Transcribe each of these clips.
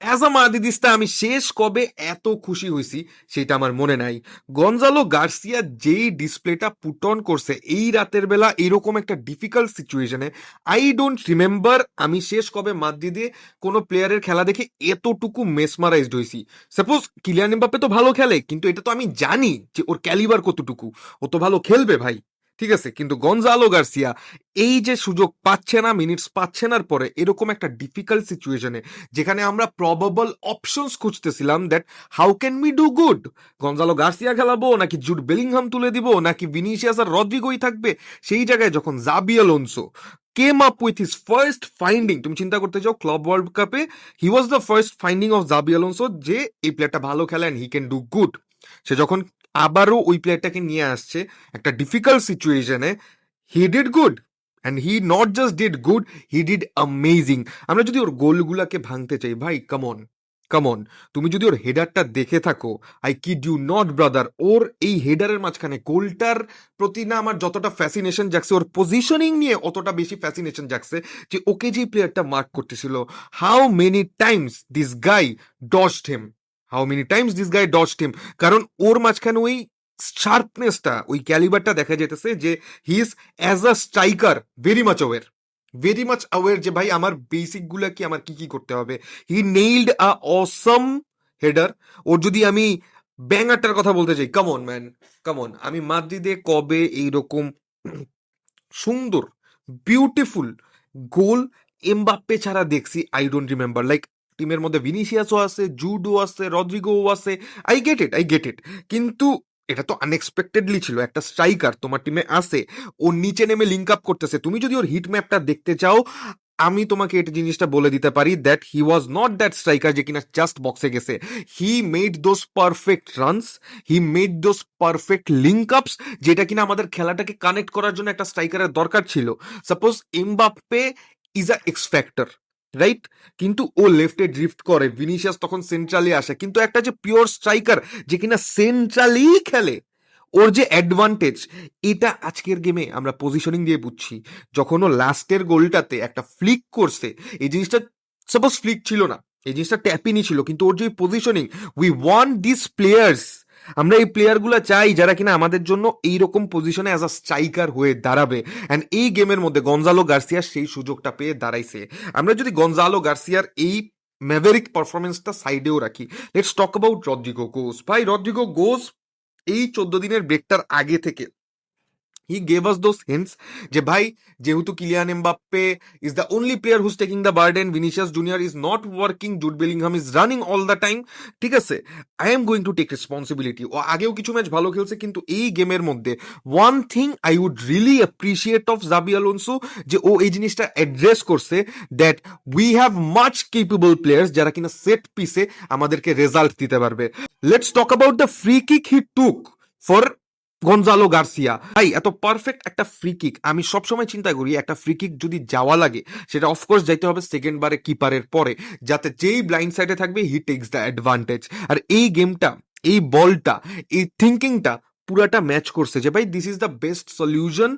As a মাদ্রিদিস্তা আমি শেষ কবে এত খুশি হয়েছি সেটা আমার মনে নাই। গনজালো গার্সিয়া যেই ডিসপ্লেটা পুট অন করছে এই রাতের বেলা এরকম একটা ডিফিকাল্ট সিচুয়েশনে, আই ডোন্ট রিমেম্বার আমি শেষ কবে মাদ্রিদে কোনো প্লেয়ারের খেলা দেখে এতটুকু মেসমারাইজড হয়েছি। সাপোজ কিলিয়ান এমবাপ্পে তো ভালো খেলে, কিন্তু এটা তো আমি জানি যে ওর ক্যালিবার কতটুকু, ও তো ভালো খেলবে ভাই, ঠিক আছে, কিন্তু গনজালো গার্সিয়া এই যে সুযোগ পাচ্ছে না, মিনিটস পাচ্ছে না, পরে এরকম একটা ডিফিকাল্ট সিচুয়েশনে যেখানে আমরা প্রবাবল অপশনস খুঁজতেছিলাম that how can we do good, Gonzalo Garcia খেলাবো নাকি জুড বেলিংহাম তুলে দিব নাকি ভিনিসিয়াস আর রদ্রিগোই থাকবে, সেই জায়গায় যখন Xabi Alonso came up with his first finding, তুমি চিন্তা করতে যাও ক্লাব ওয়ার্ল্ড কাপে he was the first finding of Xabi Alonso যে এই প্লেয়ারটা ভালো খেলে and he can do good. সে যখন আবারও ওই প্লেয়ারটাকে নিয়ে আসছে একটা ডিফিকাল্ট সিচুয়েশনে, he did good, and he not just did good, he did amazing. আমরা যদি ওর গোলগুলাকে ভাঙতে চাই ভাই, কামন কামন, তুমি যদি ওর হেডারটা দেখে থাকো, I kid you not brother, ওর এই হেডারের মাঝখানে গোলটার প্রতি না আমার যতটা ফ্যাসিনেশন জাগছে, ওর পজিশনিং নিয়ে অতটা বেশি ফ্যাসিনেশন জাগছে যে ওকে যে প্লেয়ারটা মার্ক করতেছিল, how many times this guy dodged him, how many times this guy dodged him, কারণ ওর মাঝখানে ওই শার্পনেসটা, ওই ক্যালিবারটা দেখা যেতেছে যে he is as a striker very much aware যে ভাই আমার বেসিক গুলা কি, আমার কি কি করতে হবে। হি নেইলড আ অসম হেডার। ওর যদি আমি ব্যাঙারটার কথা বলতে চাই, কামন ম্যান, কামন, আমি মাদ্রিদে কবে এইরকম সুন্দর বিউটিফুল গোল এমবাপ্পে ছাড়া দেখছি আই ডোন্ট রিমেম্বার। লাইক টিমের মধ্যে ভিনিসিয়াসও আছে, জুডও আছে, রদ্রিগোও আছে, আই গেট ইট, কিন্তু এটা তো আনএক্সপেক্টেডলি ছিল, একটা স্ট্রাইকার তোমার টিমে আছে, ও নিচে নেমে লিঙ্ক আপ করতেছে, তুমি যদি ওর হিট ম্যাপটা দেখতে চাও, আমি তোমাকে এটা জিনিসটা বলে দিতে পারি that he was not that striker যে কিনা জাস্ট বক্সে গেছে, he made those perfect runs, he made those perfect link আপস, যেটা কিনা আমাদের খেলাটাকে কানেক্ট করার জন্য একটা স্ট্রাইকারের দরকার ছিল। Suppose Mbappe is a x factor, right, কিন্তু ও লেফটে ড্রিফট করে, ভিনিসিয়াস তখন সেন্ট্রালি আসে, কিন্তু একটা যে পিওর স্ট্রাইকার যে কিনা সেন্ট্রালি খেলে, ওর যে অ্যাডভান্টেজ, এটা আজকের গেমে আমরা পজিশনিং দিয়ে বুঝছি। যখন ও লাস্টের গোলটাতে একটা ফ্লিক করছে, এই জিনিসটা সাপোজ ফ্লিক ছিল না, এই জিনিসটা ট্যাপিনি ছিল, কিন্তু ওর যে positioning, we want this players, আমরা এই প্লেয়ারগুলো চাই যারা কিনা আমাদের জন্য এইরকম পজিশনে অ্যাজ আ স্ট্রাইকার হয়ে দাঁড়াবে, অ্যান্ড এই গেমের মধ্যে গনজালো গার্সিয়া সেই সুযোগটা পেয়ে দাঁড়াইছে। আমরা যদি গনজালো গার্সিয়ার এই ম্যাভেরিক পারফরমেন্সটা সাইডেও রাখি, let's talk about Rodrygo Goes. ভাই রদ্রিগো গোস এই 14 দিনের ব্রেকটার আগে থেকে he gave us those hints যে ভাই, যেহেতু Kylian Mbappe is the only player who's taking the burden, Vinicius Junior is not working, Jude Bellingham is running all the time, ঠিক আছে, I am going to take responsibility. ও আগেও কিছু match ভালো খেলছে, কিন্তু এই গেমের মধ্যে one thing I would really appreciate of Xabi Alonso, যে ও এই জিনিসটা অ্যাড্রেস করছে that we have much capable players যারা কিনা সেট পিসে আমাদেরকে রেজাল্ট দিতে পারবে। Let's talk about the free kick he took for Gonzalo Garcia. ভাই এত পারফেক্ট একটা ফ্রি কিক, আমি সবসময় চিন্তা করি একটা ফ্রি কিক যদি যাওয়া লাগে, সেটা অফকোর্স যাইতে হবে সেকেন্ড বারে কিপারের পরে, যাতে যেই ব্লাইন্ড সাইডে থাকবে হি টেক্স দ্য অ্যাডভান্টেজ। আর এই গেমটা, এই বলটা, এই থিঙ্কিংটা পুরাটা ম্যাচ করছে যে ভাই this is the best solution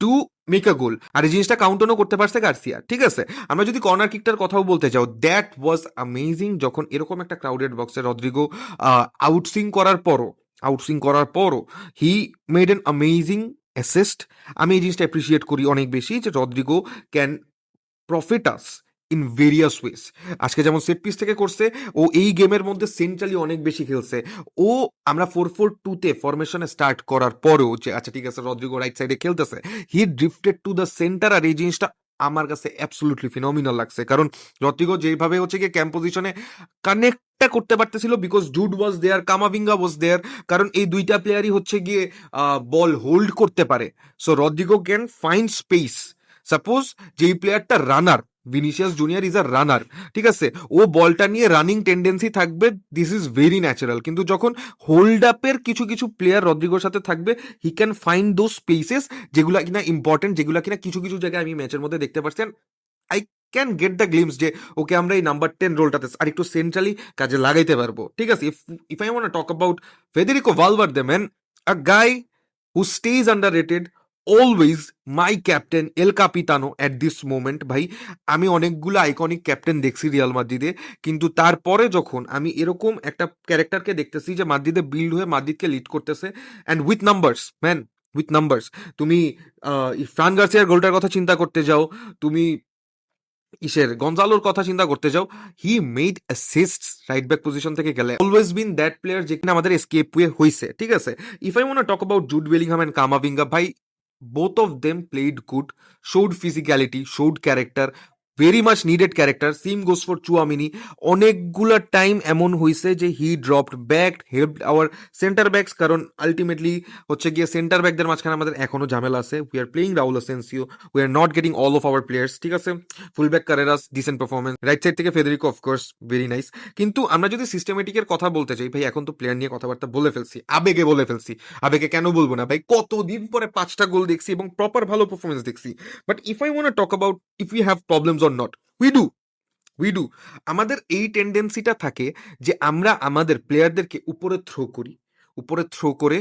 to make a goal, আর এই জিনিসটা কাউন্টারও করতে পারছে গার্সিয়া, ঠিক আছে। আমরা যদি কর্নার কিকটার কথাও বলতে চাও, দ্যাট ওয়াজ অ্যামেজিং, যখন এরকম একটা ক্রাউডেড বক্সে রদ্রিগো আউটসুইং করার পরও he made an amazing assist. আমি এই জিনিসটা অ্যাপ্রিসিয়েট করি অনেক বেশি যে Rodrigo can profit us in various ways. আজকে যেমন সেট পিস থেকে করছে, ও এই গেমের মধ্যে সেন্ট্রালি অনেক বেশি খেলছে। ও আমরা 4-4-2-তে ফরমেশনে স্টার্ট করার পরেও যে আচ্ছা ঠিক আছে রদ্রিগো রাইট সাইডে খেলতেছে, হি ড্রিফটেড টু দ্য সেন্টার, আর এই জিনিসটা আমার কাছে অ্যাবসলুটলি ফিনোমিনাল লাগছে, কারণ রদ্রিগো যেভাবে হচ্ছে গিয়ে ক্যাম্প পজিশনে কানেক্টটা করতে পারতেছিল, because Jude was there, Camavinga was there, কারণ এই দুইটা প্লেয়ারই হচ্ছে গিয়ে বল হোল্ড করতে পারে। So Rodrigo can find space. Suppose যেই প্লেয়ারটা runner, Vinicius Junior is a runner, ঠিক আছে, ও বলটা নিয়ে রানিং টেন্ডেন্সি থাকবে, দিস ইজ ভেরি ন্যাচারাল, কিন্তু যখন হোল্ড আপের কিছু কিছু প্লেয়ার রদ্রিগোর সাথে থাকবে, he can find those spaces যেগুলো কিনা ইম্পর্টেন্ট, যেগুলো কিনা কিছু কিছু জায়গায় আমি ম্যাচের মধ্যে দেখতে পাচ্ছেন। I can get the glimpse যে ওকে আমরা এই নাম্বার 10 রোলটাতে আর একটু সেন্ট্রালি কাজে লাগাইতে পারবো, ঠিক আছে। If I want talk about Federico Valverde, man, a guy who stays underrated, always my captain el capitano at this moment. ভাই আমি অনেকগুলো আইকনিক ক্যাপ্টেন দেখছি রিয়াল মাদ্রিদে, কিন্তু তারপরে যখন আমি এরকম একটা ক্যারেক্টারকে দেখতেছি যে মাদ্রিদে বিল্ড হয়ে মাদ্রিদকে লিড করতেছে and with numbers man, with numbers. তুমি ফ্রান গার্সিয়ার গোলটার কথা চিন্তা করতে যাও, তুমি গনজালোর কথা চিন্তা করতে যাও, he made assist right back position থেকে গেলে অলওয়েজ বিন দ্যাট প্লেয়ার যেখানে আমাদের এসকেপ ওয়ে হয়েছে, ঠিক আছে। If I want talk about Jude Bellingham and Camavinga, ভাই both of them played good, showed physicality, showed character, very much needed character. Same goes for Chouamini. অনেকগুলা time এমন হয়েছে যে he dropped back, helped our centre backs, কারণ আলটিমেটলি হচ্ছে গিয়ে centre ব্যাকদের মাঝখানে আমাদের এখনো ঝামেলা আছে। We are playing Raul Asencio, we are not getting all of our players, ঠিক আছে। Full back Carreras decent performance, right side থেকে ফেদেরিকো অফকোর্স ভেরি নাইস। কিন্তু আমরা যদি সিস্টেমেটিকের কথা বলতে চাই ভাই, এখন তো প্লেয়ার নিয়ে কথাবার্তা বলে ফেলছি, আবেগে বলে ফেলছি। আবেগে কেন বলবো না ভাই, কতদিন পরে 5টা গোল দেখছি এবং প্রপার ভালো পারফরমেন্স দেখছি। But if I want talk about if you have problems or not, we do we do আমাদের এই টেন্ডেন্সিটা থাকে যে আমরা আমাদের প্লেয়ারদেরকে উপরে থ্রো করে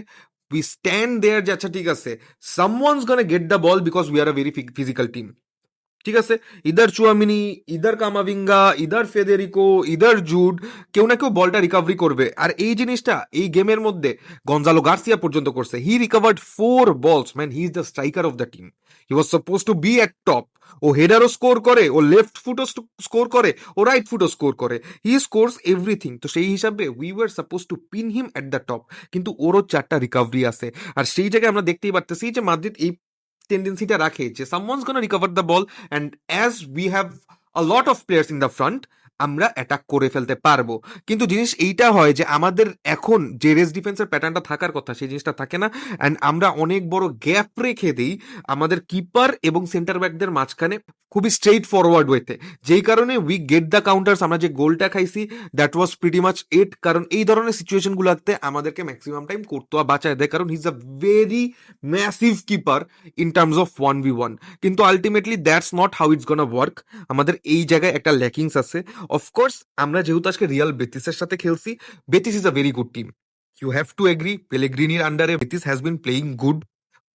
উই স্ট্যান্ড দেয়ার যে আচ্ছা ঠিক আছে, someone's gonna get the ball because we are a very physical team, ঠিক আছে। Either Tchouaméni, either Camavinga, either Federico, either Jude, কেউ না কেউ বলটা রিকভারি করবে। আর এই জিনিসটা এই গেমের মধ্যে গনজালো গার্সিয়া পর্যন্ত করছে। হি recovered 4 balls, man, he is the striker of the team, he was suppose to be at top. ও হেডারও স্কোর করে, ও লেফট ফুটও স্কোর করে, ও রাইট ফুটও স্কোর করে, হি স্কোরস এভরিথিং। তো সেই হিসাবে we were suppose two pin him at the top, কিন্তু ওরও 4টা রিকভারি আছে। আর সেই জায়গায় আমরা দেখতেই পারতেছি যে মাদ্রিদ এই টেন্ডেন্সিটা রাখে যে someone's gonna recover the ball and as we have a lot of players in the front, আমরা অ্যাটাক করে ফেলতে পারবো। কিন্তু জিনিস এইটা হয় যে আমাদের এখন যে রেস ডিফেন্সের প্যাটার্নটা থাকার কথা সেই জিনিসটা থাকে না, অ্যান্ড আমরা অনেক বড় গ্যাপ রেখে দিই আমাদের কিপার এবং সেন্টার ব্যাকদের মাঝখানে খুবই স্ট্রেইট ফরওয়ার্ড ওয়েতে, যেই কারণে উই গেট দ্য কাউন্টার্স। আমরা যে গোলটা খাইছি দ্যাট ওয়াজ প্রিটি মাচ ইট, কারণ এই ধরনের সিচুয়েশনগুলোতে আমাদেরকে ম্যাক্সিমাম টাইম করতে বাঁচায় দেয়, কারণ he is a very massive keeper in terms of 1v1। কিন্তু ultimately that's not how it's gonna work. আমাদের এই জায়গায় একটা ল্যাকিংস আছে। অফকোর্স আমরা যেহেতু আজকে রিয়াল বেতিসের সাথে খেলছি, Betis is a very good team, you have to agree. পেলেগ্রিনির আন্ডারে Betis has been playing good,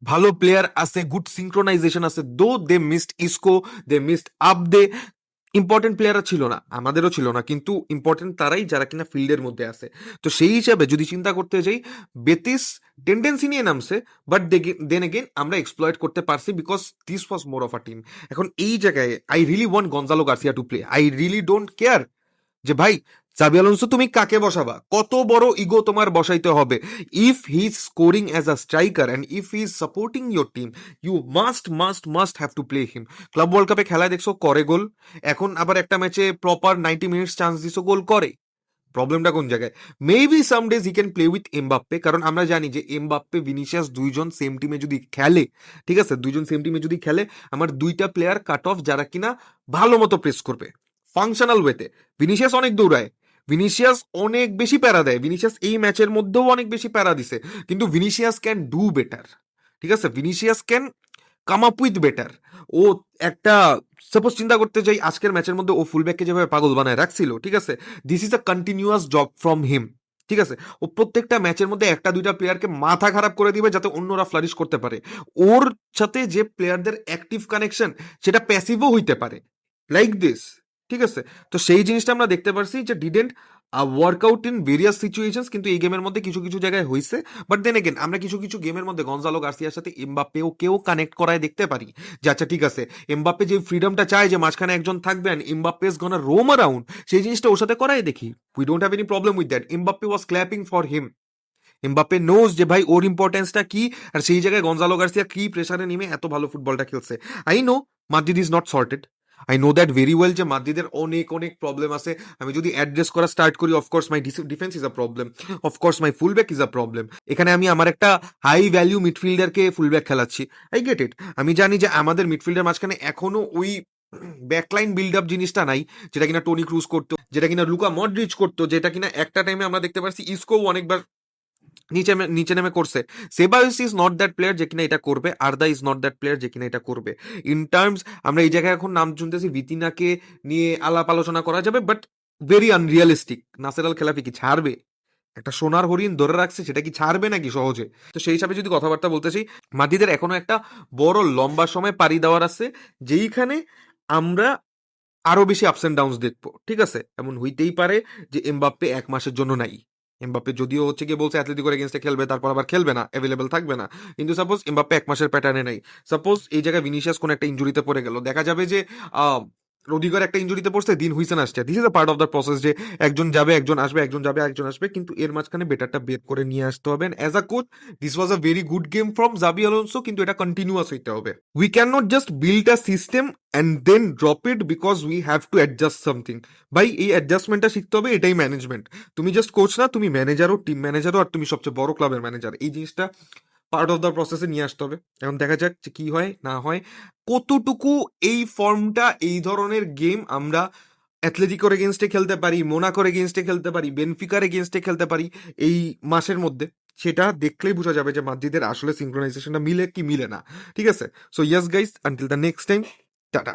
ভালো প্লেয়ার আছে, গুড সিঙ্ক্রোনাইজেশন আছে। Though they missed Isco, they missed Abde, important প্লেয়াররা ছিল না, আমাদেরও ছিল না, কিন্তু ইম্পর্টেন্ট তারাই যারা কিনা ফিল্ডের মধ্যে আছে। তো সেই হিসাবে যদি চিন্তা করতে যাই, বেতিস টেন্ডেন্সি নিয়ে নামছে, বাট দেন এগেন আমরা এক্সপ্লয়েট করতে পারছি because this was more of a team. এখন এই জায়গায় I really want Gonzalo Garcia to play, I really don't care যে ভাই জাবি আলোনসো তুমি কাকে বসাবা, কত বড় ইগো তোমার বসাইতে হবে। If he is scoring as a striker and if he is supporting your team, you must have to play him. Club world কাপে খেলায় দেখছো করে গোল, এখন আবার একটা ম্যাচে প্রপার 90 মিনিটস চান্স দিছো, গোল করে। প্রবলেমটা কোন জায়গায়? Maybe some days he can play with Mbappe, কারণ আমরা জানি যে এমবাপ্পে ভিনিসিয়াস দুইজন সেম টিমে যদি খেলে, ঠিক আছে, দুইজন সেম টিমে যদি খেলে, আমার 2টা প্লেয়ার কাট অফ যারা কিনা ভালো মতো প্রেস করবে ফাংশনাল ওয়েতে। ভিনিসিয়াস অনেক দৌড়ায়, ভিনিসিয়াস অনেক বেশি প্যারা দেয়, ভিনিসিয়াস এই ম্যাচের মধ্যেও অনেক বেশি প্যারা দিছে, কিন্তু ভিনিসিয়াস ক্যান ডু বেটার, ঠিক আছে, Vinicius can come up with better. ও একটা সাপোজ চিন্তা করতে যাই, আজকের ম্যাচের মধ্যে ও ফুলব্যাককে যেভাবে পাগল বানায় রাখছিল, ঠিক আছে, this is a continuous job from him, ঠিক আছে। ও প্রত্যেকটা ম্যাচের মধ্যে একটা দুইটা প্লেয়ারকে মাথা খারাপ করে দিবে যাতে অন্যরা ফ্লারিশ করতে পারে। ওর সাথে যে প্লেয়ারদের অ্যাক্টিভ কানেকশন সেটা প্যাসিভও হইতে পারে, লাইক দিস, ঠিক আছে। তো সেই জিনিসটা আমরা দেখতে পারছি যে didn't workout in various situations, কিন্তু এই গেমের মধ্যে কিছু কিছু জায়গায় হয়েছে। বাট দেন এগেন আমরা কিছু কিছু গেমের মধ্যে গনজালো গার্সিয়ার সাথে এমবাপ্পেও কেউ কানেক্ট করায় দেখতে পারি যে আচ্ছা ঠিক আছে, এমবাপ্পে যে ফ্রিডমটা চায় যে মাঝখানে একজন থাকবেন, Mbappe is gonna roam around, সেই জিনিসটা ওর সাথে করাই দেখি। We don't have any problem with that. Mbappe was clapping for him, Mbappe knows যে ভাই ওর ইম্পর্টেন্সটা কি, আর সেই জায়গায় গনজালো গার্সিয়া কি প্রেসারে নেমে এত ভালো ফুটবলটা খেলছে। I know Madrid is not sorted, I know that very well যে মাদ্রিদের অনেক অনেক প্রবলেম আছে। আমি যদি অ্যাড্রেস করা স্টার্ট করি, of course my defence is a problem, of course my fullback is a problem. এখানে আমি আমার একটা হাই ভ্যালিউ মিডফিল্ডারকে ফুলব্যাক খেলাচ্ছি, আই গেট ইট। আমি জানি যে আমাদের মিডফিল্ডের মাঝখানে এখনো ওই ব্যাকলাইন বিল্ড আপ জিনিসটা নাই, যেটা কিনা টনি ক্রুজ করতো, যেটা কিনা লুকা মডরিচ করতো, যেটা কিনা একটা টাইমে আমরা দেখতে পাচ্ছি ইসকো অনেকবার নিচে নেমে করছে। সেবায়ুস ইজ নট দ্যাট প্লেয়ার যে কিনা এটা করবে, আর্দা ইজ নট দ্যাট প্লেয়ার যে কিনা এটা করবে। ইন টার্মস আমরা এই জায়গায় এখন নাম শুনতেছি ভিতিনাকে নিয়ে আলাপ আলোচনা করা যাবে, বাট ভেরি আনরিয়ালিস্টিক। নাসের আল খেলাফি কি ছাড়বে? একটা সোনার হরিণ ধরে রাখছে, সেটা কি ছাড়বে নাকি সহজে? তো সেই হিসাবে যদি কথাবার্তা বলতে চাই, মাদ্রিদের এখনো একটা বড় লম্বা সময় পাড়ি দেওয়ার আছে, যেইখানে আমরা আরো বেশি আপস এন্ড ডাউনস দেখবো। ঠিক আছে, এমন হইতেই পারে যে এমবাপ্পে 1 মাসের জন্য নাই। এমবাপ্পে যদিও হচ্ছে গিয়ে বলছে অ্যাথলেটিকোর এগেনস্টে খেলবে, তারপর আবার খেলবে না, অ্যাভেলেবল থাকবে না। কিন্তু সাপোজ এমবাপ্পে 1 মাসের প্যাটার্নে নাই, সাপোজ এই জায়গায় ভিনিসিয়াস কোন একটা ইনজুরিতে পড়ে গেল, দেখা যাবে যে রোদিগার একটা ইনজুরিতে পড়ছে, দিন হুইসেন আসছে, this is a part of the process, যে একজন যাবে একজন আসবে, একজন যাবে একজন আসবে, কিন্তু এর মাঝখানে বেটারটা বের করে নিয়ে আসতে হবে। As a coach, this was a very good game from Xabi Alonso, কিন্তু এটা কন্টিনিউয়াস হইতে হবে। We can not just build a system and then drop it because we have to adjust something. ভাই, এই অ্যাডজাস্টমেন্টটা শিখতে হবে, এটাই ম্যানেজমেন্ট। তুমি জাস্ট কোচ না, তুমি ম্যানেজারও, টিম ম্যানেজারও, আর তুমি সবচেয়ে বড় ক্লাবের ম্যানেজার। এই জিনিসটা পার্ট অফ দ্য প্রসেসে নিয়ে আসতে হবে। এখন দেখা যাক যে কি হয় না হয়, কতটুকু এই ফর্মটা, এই ধরনের গেম আমরা অ্যাথলেটিকোর এগেনস্টে খেলতে পারি, মোনাকোর এগেনস্টে খেলতে পারি, বেনফিকার এগেনস্টে খেলতে পারি এই মাসের মধ্যে, সেটা দেখলেই বোঝা যাবে যে মাদ্রিদের আসলে সিঙ্ক্রোনাইজেশনটা মিলে কি মিলে না। ঠিক আছে, so yes guys, until the next time, tata.